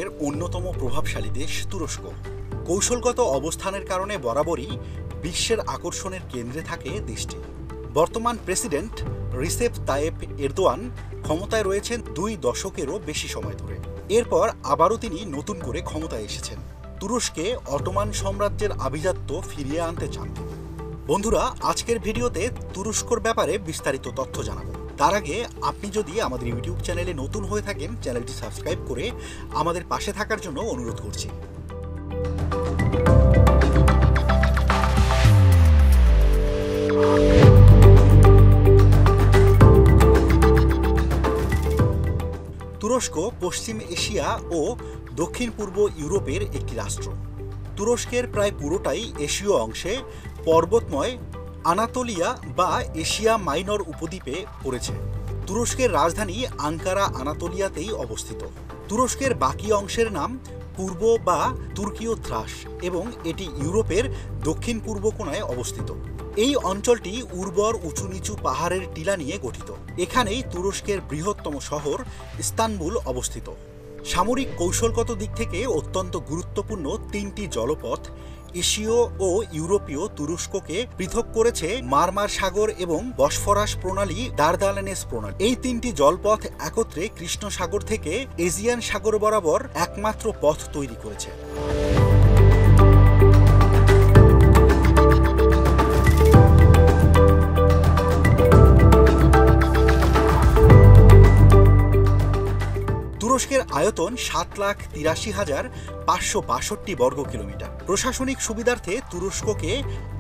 ইউরোপের অন্যতম প্রভাবশালী দেশ তুরস্ক। কৌশলগত অবস্থানের কারণে বরাবরই বিশ্বের আকর্ষণের কেন্দ্রে থাকে দেশটি। বর্তমান প্রেসিডেন্ট রিসেপ তাইয়েপ এরদোয়ান ক্ষমতায় রয়েছেন 2 দশকেরও বেশি সময় ধরে। এরপর আবারও তিনি নতুন করে ক্ষমতায় এসেছেন। তুরস্কে অটোমান সাম্রাজ্যের আভিজাত্য ফিরিয়ে আনতে চান। বন্ধুরা, আজকের ভিডিওতে তুরস্কর ব্যাপারে বিস্তারিত তথ্য জানাবো। তার আগে আপনি যদি আমাদের ইউটিউব চ্যানেলে নতুন হয়ে থাকেন, চ্যানেলটি সাবস্ক্রাইব করে আমাদের পাশে থাকার জন্য অনুরোধ করছি। তুরস্ক পশ্চিম এশিয়া ও দক্ষিণ পূর্ব ইউরোপের একটি রাষ্ট্র। তুরস্কের প্রায় পুরোটাই এশীয় অংশে পর্বতময় আনাতোলিয়া বা এশিয়া মাইনর উপদ্বীপে পড়েছে। তুরস্কের রাজধানী আঙ্কারা আনাতোলিয়াতেই অবস্থিত। তুরস্কের বাকি অংশের নাম পূর্ব বা তুর্কীয় থ্রাস এবং এটি ইউরোপের দক্ষিণ পূর্ব কোণায় অবস্থিত। এই অঞ্চলটি উর্বর উঁচু নিচু পাহাড়ের টিলা নিয়ে গঠিত। এখানেই তুরস্কের বৃহত্তম শহর ইস্তানবুল অবস্থিত। সামরিক কৌশলগত দিক থেকে অত্যন্ত গুরুত্বপূর্ণ 3টি জলপথ এশীয় ও ইউরোপীয় তুরস্ককে পৃথক করেছে মারমার সাগর এবং বসফরাস প্রণালী, দারদানেলেস প্রণালী। এই 3টি জলপথ একত্রে কৃষ্ণ সাগর থেকে এজিয়ান সাগর বরাবর একমাত্র পথ তৈরি করেছে। তুরস্কের আয়তন 7,83,562 বর্গ কিলোমিটার। প্রশাসনিক সুবিধার্থে তুরস্ককে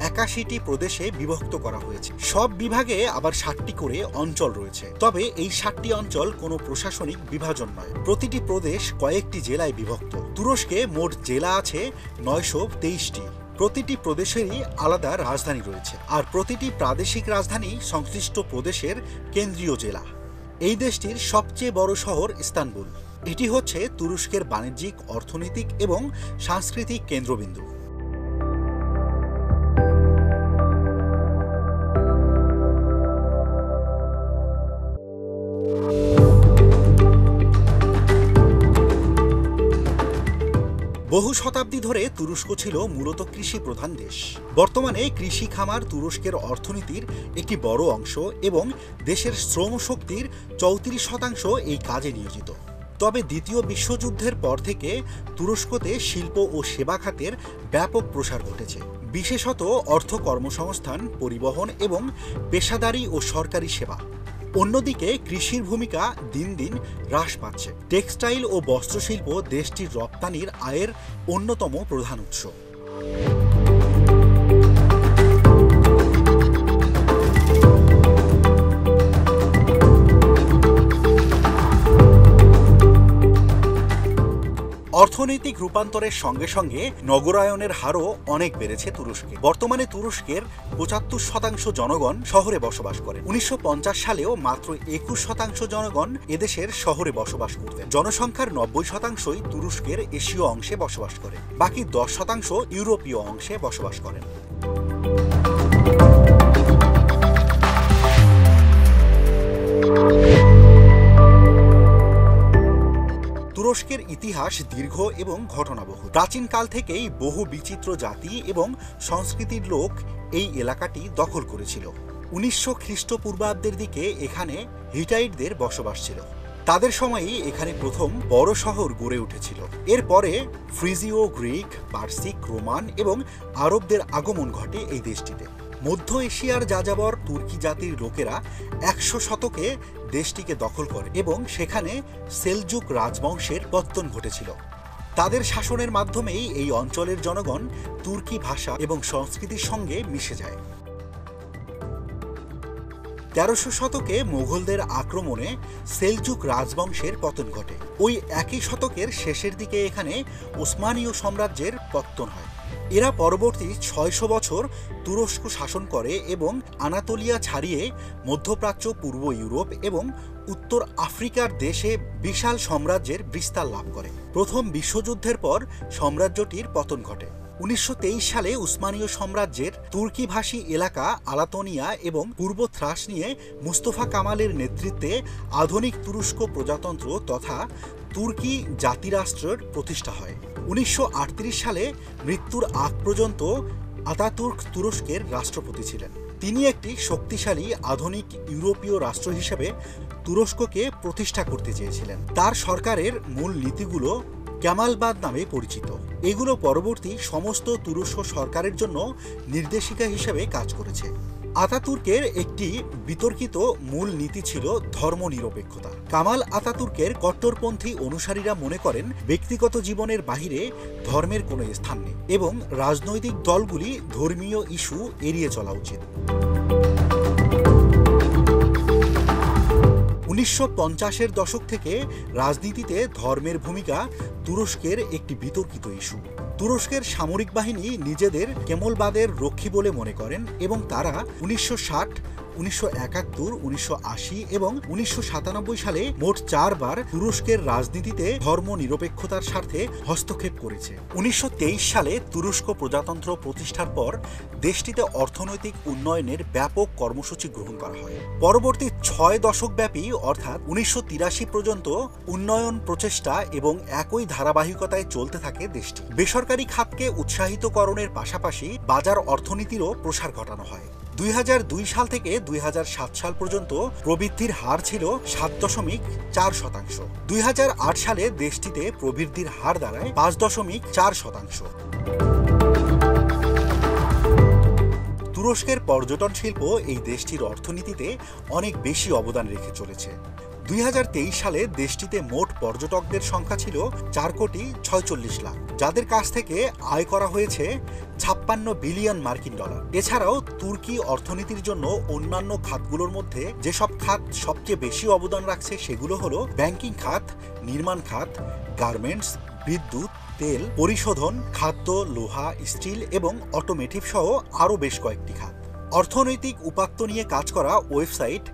81টি প্রদেশে বিভক্ত করা হয়েছে। সব বিভাগে আবার 7টি করে অঞ্চল রয়েছে। তবে এই 7টি অঞ্চল কোনো প্রশাসনিক বিভাজন নয়। প্রতিটি প্রদেশ কয়েকটি জেলায় বিভক্ত। তুরস্কে মোট জেলা আছে 923টি। প্রতিটি প্রদেশেরই আলাদা রাজধানী রয়েছে, আর প্রতিটি প্রাদেশিক রাজধানী সংশ্লিষ্ট প্রদেশের কেন্দ্রীয় জেলা। এই দেশটির সবচেয়ে বড় শহর ইস্তানবুল। এটি হচ্ছে তুরস্কের বাণিজ্যিক, অর্থনৈতিক এবং সাংস্কৃতিক কেন্দ্রবিন্দু। বহু শতাব্দী ধরে তুরস্ক ছিল মূলত কৃষি প্রধান দেশ। বর্তমানে কৃষি খামার তুরস্কের অর্থনীতির একটি বড় অংশ এবং দেশের শ্রমশক্তির 34% এই কাজে নিয়োজিত। তবে দ্বিতীয় বিশ্বযুদ্ধের পর থেকে তুরস্কতে শিল্প ও সেবা খাতের ব্যাপক প্রসার ঘটেছে, বিশেষত অর্থ, কর্মসংস্থান, পরিবহন এবং পেশাদারি ও সরকারি সেবা। অন্যদিকে কৃষির ভূমিকা দিন দিন হ্রাস পাচ্ছে। টেক্সটাইল ও বস্ত্রশিল্প দেশটির রপ্তানির আয়ের অন্যতম প্রধান উৎস। অর্থনৈতিক রূপান্তরের সঙ্গে সঙ্গে নগরায়নের হারও অনেক বেড়েছে তুরস্কে। বর্তমানে তুরস্কের 75% জনগণ শহরে বসবাস করে। 1950 সালেও মাত্র 21% জনগণ এদেশের শহরে বসবাস করতেন। জনসংখ্যার 90%ই তুরস্কের এশীয় অংশে বসবাস করে, বাকি 10% ইউরোপীয় অংশে বসবাস করেন। তুরস্কের ইতিহাস দীর্ঘ এবং ঘটনাবহুল। প্রাচীনকাল থেকেই বহু বিচিত্র জাতি এবং সংস্কৃতির লোক এই এলাকাটি দখল করেছিল। 1900 খ্রিস্টপূর্বাব্দের দিকে এখানে হিটাইটদের বসবাস ছিল। তাদের সময়েই এখানে প্রথম বড় শহর গড়ে উঠেছিল। এরপরে ফ্রিজীয়, গ্রিক, পার্সিক, রোমান এবং আরবদের আগমন ঘটে এই দেশটিতে। মধ্য এশিয়ার যাযাবর তুর্কি জাতির লোকেরা 100 শতকে দেশটিকে দখল করে এবং সেখানে সেলজুক রাজবংশের পতন ঘটেছিল। তাদের শাসনের মাধ্যমেই এই অঞ্চলের জনগণ তুর্কি ভাষা এবং সংস্কৃতির সঙ্গে মিশে যায়। 1300 শতকে মোগলদের আক্রমণে সেলজুক রাজবংশের পতন ঘটে। ওই একই শতকের শেষের দিকে এখানে ওসমানীয় সাম্রাজ্যের পতন হয়। এরা পরবর্তী 600 বছর তুরস্ক শাসন করে এবং আনাতোলিয়া ছাড়িয়ে মধ্যপ্রাচ্য, পূর্ব ইউরোপ এবং উত্তর আফ্রিকার দেশে বিশাল সাম্রাজ্যের বিস্তার লাভ করে। প্রথম বিশ্বযুদ্ধের পর সাম্রাজ্যটির পতন ঘটে। 1923 সালে উসমানীয় সাম্রাজ্যের তুর্কিভাষী এলাকা আলাতোনিয়া এবং পূর্ব থ্রাস নিয়ে মুস্তফা কামালের নেতৃত্বে আধুনিক তুরস্ক প্রজাতন্ত্র তথা তুর্কি জাতিরাষ্ট্রের প্রতিষ্ঠা হয়। 1938 সালে মৃত্যুর আগ পর্যন্ত আতাতুর্ক তুরস্কের রাষ্ট্রপতি ছিলেন। তিনি একটি শক্তিশালী আধুনিক ইউরোপীয় রাষ্ট্র হিসেবে তুরস্ককে প্রতিষ্ঠা করতে চেয়েছিলেন। তার সরকারের মূল নীতিগুলো কেমালবাদ নামে পরিচিত। এগুলো পরবর্তী সমস্ত তুরস্ক সরকারের জন্য নির্দেশিকা হিসেবে কাজ করেছে। আতাতুর্কের একটি বিতর্কিত মূল নীতি ছিল ধর্মনিরপেক্ষতা। কামাল আতাতুর্কের কট্টরপন্থী অনুসারীরা মনে করেন ব্যক্তিগত জীবনের বাহিরে ধর্মের কোনো স্থান নেই এবং রাজনৈতিক দলগুলি ধর্মীয় ইস্যু এড়িয়ে চলা উচিত। 1950-এর দশক থেকে রাজনীতিতে ধর্মের ভূমিকা তুরস্কের একটি বিতর্কিত ইস্যু। তুরস্কের সামরিক বাহিনী নিজেদের কেমলবাদের রক্ষী বলে মনে করেন এবং তারা 1960, 1971, 1980 এবং 1997 সালে মোট 4 বার তুরস্কের রাজনীতিতে ধর্ম নিরপেক্ষতার স্বার্থে হস্তক্ষেপ করেছে। 1923 সালে তুরস্ক প্রজাতন্ত্র প্রতিষ্ঠার পর দেশটিতে অর্থনৈতিক উন্নয়নের ব্যাপক কর্মসূচি গ্রহণ করা হয়। পরবর্তী 6 দশক ব্যাপী অর্থাৎ 1983 পর্যন্ত উন্নয়ন প্রচেষ্টা এবং একই ধারাবাহিকতায় চলতে থাকে দেশটি। বেসরকারি খাতকে উৎসাহিতকরণের পাশাপাশি বাজার অর্থনীতিরও প্রসার ঘটানো হয়। 2002 সাল থেকে 2007 সাল পর্যন্ত প্রবৃদ্ধির হার ছিল 7.4%। 2008 সালে দেশটিতে প্রবৃদ্ধির হার দাঁড়ায় 5.4%। তুরস্কের পর্যটন শিল্প এই দেশটির অর্থনীতিতে অনেক বেশি অবদান রেখে চলেছে। 2023 সালে দেশটিতে মোট পর্যটকদের সংখ্যা ছিল 4.46 লাখ, যাদের কাছ থেকে আয় করা হয়েছে 56 বিলিয়ন মার্কিন ডলার। এছাড়াও তুর্কি অর্থনীতির জন্য অন্যান্য খাতগুলোর মধ্যে যেসব খাত সবচেয়ে বেশি অবদান রাখছে সেগুলো হলো ব্যাংকিং খাত, নির্মাণ খাত, গার্মেন্টস, বিদ্যুৎ, তেল, পরিশোধন, খাদ্য, লোহা, স্টিল এবং অটোমেটিভ সহ আরও বেশ কয়েকটি খাত। অর্থনৈতিক উপাত্ত নিয়ে কাজ করা ওয়েবসাইট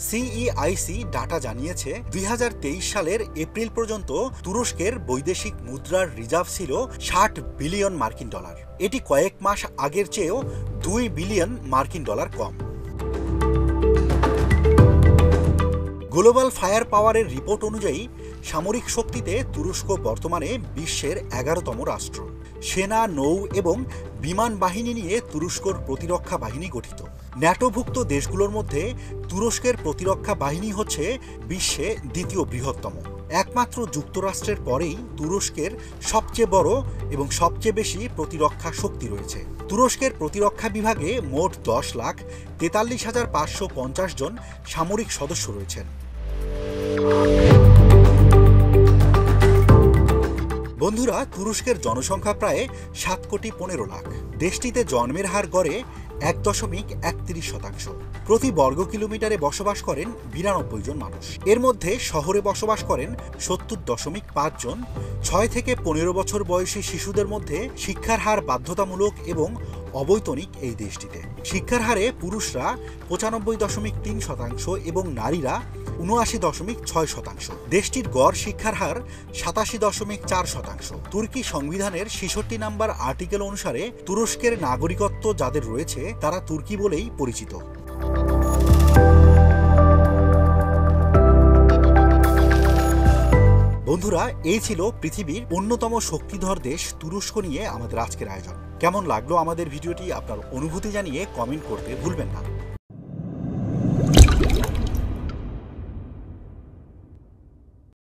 CEIC ডাটা জানিয়েছে 2023 সালের এপ্রিল পর্যন্ত তুরস্কের বৈদেশিক মুদ্রার রিজার্ভ ছিল 60 বিলিয়ন মার্কিন ডলার। এটি কয়েক মাস আগের চেয়েও 2 বিলিয়ন মার্কিন ডলার কম। গ্লোবাল ফায়ার পাওয়ারের রিপোর্ট অনুযায়ী সামরিক শক্তিতে তুরস্ক বর্তমানে বিশ্বের 11তম রাষ্ট্র। সেনা, নৌ এবং বিমান বাহিনী নিয়ে তুরস্কর প্রতিরক্ষা বাহিনী গঠিত। ন্যাটোভুক্ত দেশগুলোর মধ্যে তুরস্কের প্রতিরক্ষা বাহিনী হচ্ছে বিশ্বে দ্বিতীয় বৃহত্তম। একমাত্র যুক্তরাষ্ট্রের পরেই তুরস্কের সবচেয়ে বড় এবং সবচেয়ে বেশি প্রতিরক্ষা শক্তি রয়েছে। তুরস্কের প্রতিরক্ষা বিভাগে মোট 10,43,550 জন সামরিক সদস্য রয়েছেন। বন্ধুরা, তুরস্কের জনসংখ্যা প্রায় 7,15,00,000। দেশটিতে জন্মের হার গড়ে 1.31%। প্রতি বর্গ কিলোমিটারে বসবাস করেন 92 জন মানুষ। এর মধ্যে শহরে বসবাস করেন 70.5 জন। 6 থেকে 15 বছর বয়সী শিশুদের মধ্যে শিক্ষার হার বাধ্যতামূলক এবং অবৈতনিক এই দেশটিতে। শিক্ষার হারে পুরুষরা 95.3% এবং নারীরা 79.6%। দেশটির গড় শিক্ষার হার 87.4%। তুর্কি সংবিধানের 66 নম্বর আর্টিকেল অনুসারে তুরস্কের নাগরিকত্ব যাদের রয়েছে তারা তুর্কি বলেই পরিচিত। বন্ধুরা, এই ছিল পৃথিবীর অন্যতম শক্তিধর দেশ তুরস্ক নিয়ে আমাদের আজকের আয়োজন। কেমন লাগলো আমাদের ভিডিওটি? আপনার অনুভূতি জানিয়ে কমেন্ট করতে ভুলবেন না।